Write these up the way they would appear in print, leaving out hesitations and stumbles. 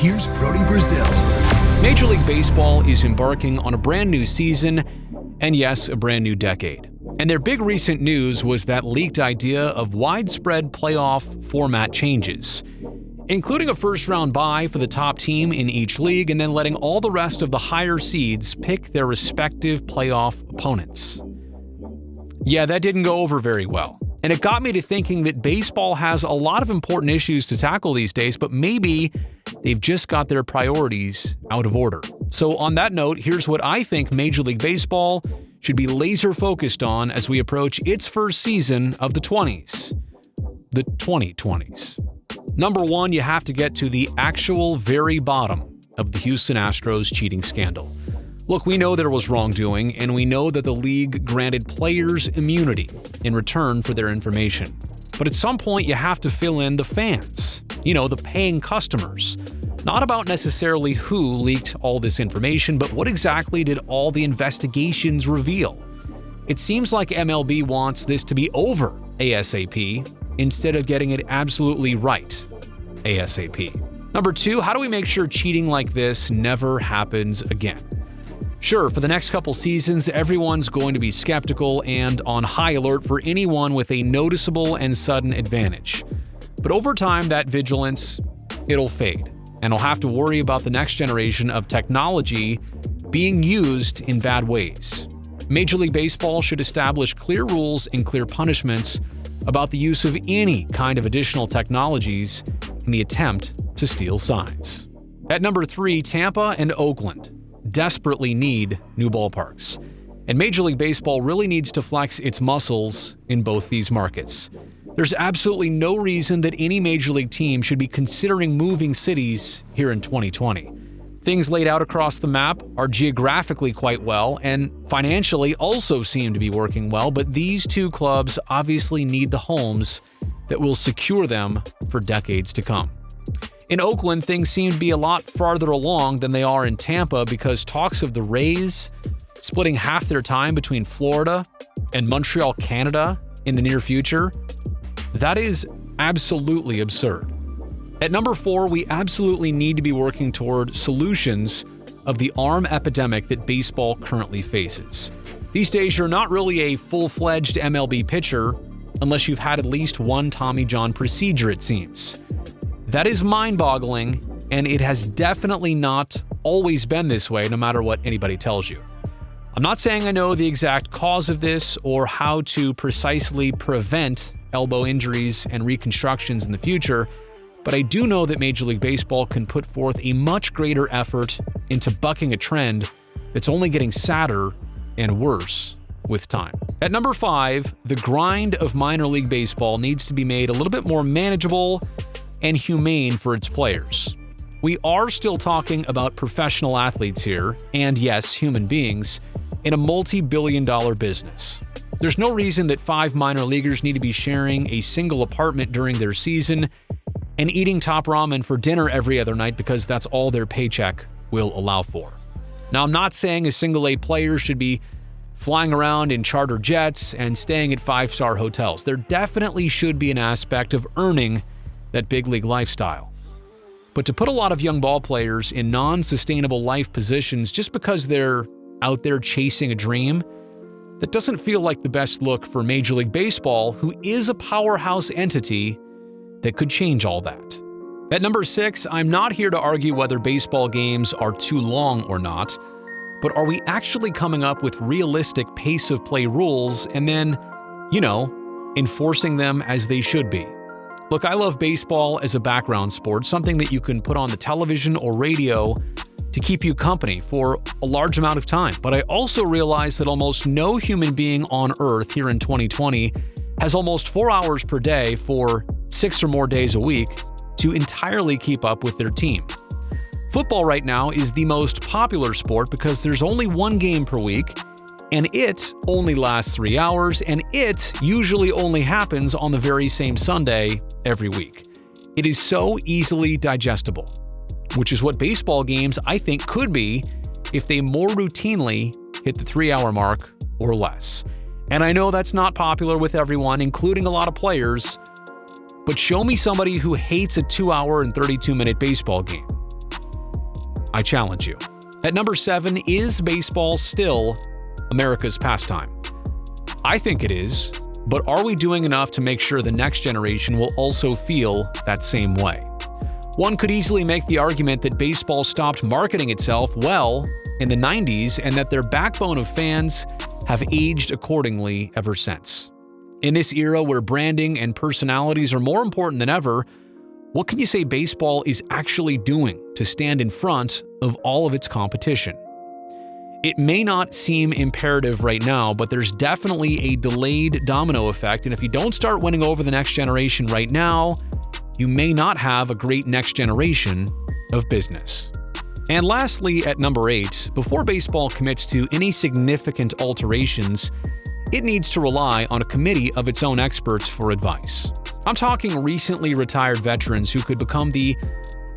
here's Brody Brazil. Major League Baseball is embarking on a brand new season, and yes, a brand new decade. And their big recent news was that leaked idea of widespread playoff format changes, including a first-round bye for the top team in each league and then letting all the rest of the higher seeds pick their respective playoff opponents. Yeah, that didn't go over very well. And it got me to thinking that baseball has a lot of important issues to tackle these days, but maybe they've just got their priorities out of order. So on that note, here's what I think Major League Baseball should be laser focused on as we approach its first season of the 20s. The 2020s. Number one, you have to get to the actual very bottom of the Houston Astros cheating scandal. Look, we know there was wrongdoing, and we know that the league granted players immunity in return for their information. But at some point, you have to fill in the fans, the paying customers. Not about necessarily who leaked all this information, but what exactly did all the investigations reveal? It seems like MLB wants this to be over ASAP instead of getting it absolutely right ASAP. Number two, how do we make sure cheating like this never happens again? Sure, for the next couple seasons, everyone's going to be skeptical and on high alert for anyone with a noticeable and sudden advantage. But over time, that vigilance, it'll fade, and we'll have to worry about the next generation of technology being used in bad ways. Major League Baseball should establish clear rules and clear punishments about the use of any kind of additional technologies in the attempt to steal signs. At number three, Tampa and Oakland desperately need new ballparks. And Major League Baseball really needs to flex its muscles in both these markets. There's absolutely no reason that any Major League team should be considering moving cities here in 2020. Things laid out across the map are geographically quite well and financially also seem to be working well, but these two clubs obviously need the homes that will secure them for decades to come. In Oakland, things seem to be a lot farther along than they are in Tampa because talks of the Rays splitting half their time between Florida and Montreal, Canada in the near future, that is absolutely absurd. At number four, we absolutely need to be working toward solutions of the arm epidemic that baseball currently faces. These days, you're not really a full-fledged MLB pitcher unless you've had at least one Tommy John procedure, it seems. That is mind-boggling, and it has definitely not always been this way, no matter what anybody tells you. I'm not saying I know the exact cause of this or how to precisely prevent elbow injuries and reconstructions in the future, but I do know that Major League Baseball can put forth a much greater effort into bucking a trend that's only getting sadder and worse with time. At number five, the grind of minor league baseball needs to be made a little bit more manageable and humane for its players. We are still talking about professional athletes here, and yes, human beings, in a multi-billion-dollar business. There's no reason that 5 minor leaguers need to be sharing a single apartment during their season and eating top ramen for dinner every other night because that's all their paycheck will allow for. Now, I'm not saying a single A player should be flying around in charter jets and staying at 5-star hotels. There definitely should be an aspect of earning that big league lifestyle. But to put a lot of young ball players in non-sustainable life positions just because they're out there chasing a dream, that doesn't feel like the best look for Major League Baseball, who is a powerhouse entity that could change all that. At number six, I'm not here to argue whether baseball games are too long or not, but are we actually coming up with realistic pace of play rules and then, enforcing them as they should be? Look, I love baseball as a background sport, something that you can put on the television or radio to keep you company for a large amount of time. But I also realize that almost no human being on Earth here in 2020 has almost 4 hours per day for 6 or more days a week to entirely keep up with their team. Football right now is the most popular sport because there's only one game per week, and it only lasts 3 hours, and it usually only happens on the very same Sunday every week. It is so easily digestible, which is what baseball games I think could be if they more routinely hit the 3-hour mark or less. And I know that's not popular with everyone, including a lot of players, but show me somebody who hates a 2-hour and 32-minute baseball game. I challenge you. At number 7, is baseball still America's pastime? I think it is, but are we doing enough to make sure the next generation will also feel that same way? One could easily make the argument that baseball stopped marketing itself well in the 90s and that their backbone of fans have aged accordingly ever since. In this era where branding and personalities are more important than ever, what can you say baseball is actually doing to stand in front of all of its competition? It may not seem imperative right now, but there's definitely a delayed domino effect, and if you don't start winning over the next generation right now, you may not have a great next generation of business. And lastly, at number 8, before baseball commits to any significant alterations, it needs to rely on a committee of its own experts for advice. I'm talking recently retired veterans who could become the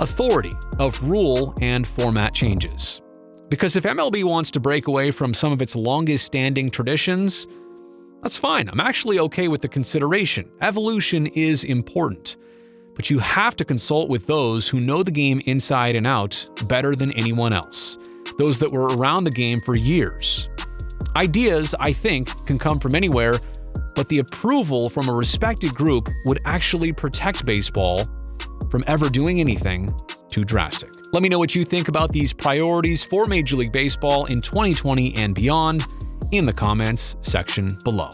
authority of rule and format changes. Because if MLB wants to break away from some of its longest-standing traditions, that's fine. I'm actually okay with the consideration. Evolution is important. But you have to consult with those who know the game inside and out better than anyone else. Those that were around the game for years. Ideas, I think, can come from anywhere, but the approval from a respected group would actually protect baseball from ever doing anything too drastic. Let me know what you think about these priorities for Major League Baseball in 2020 and beyond in the comments section below.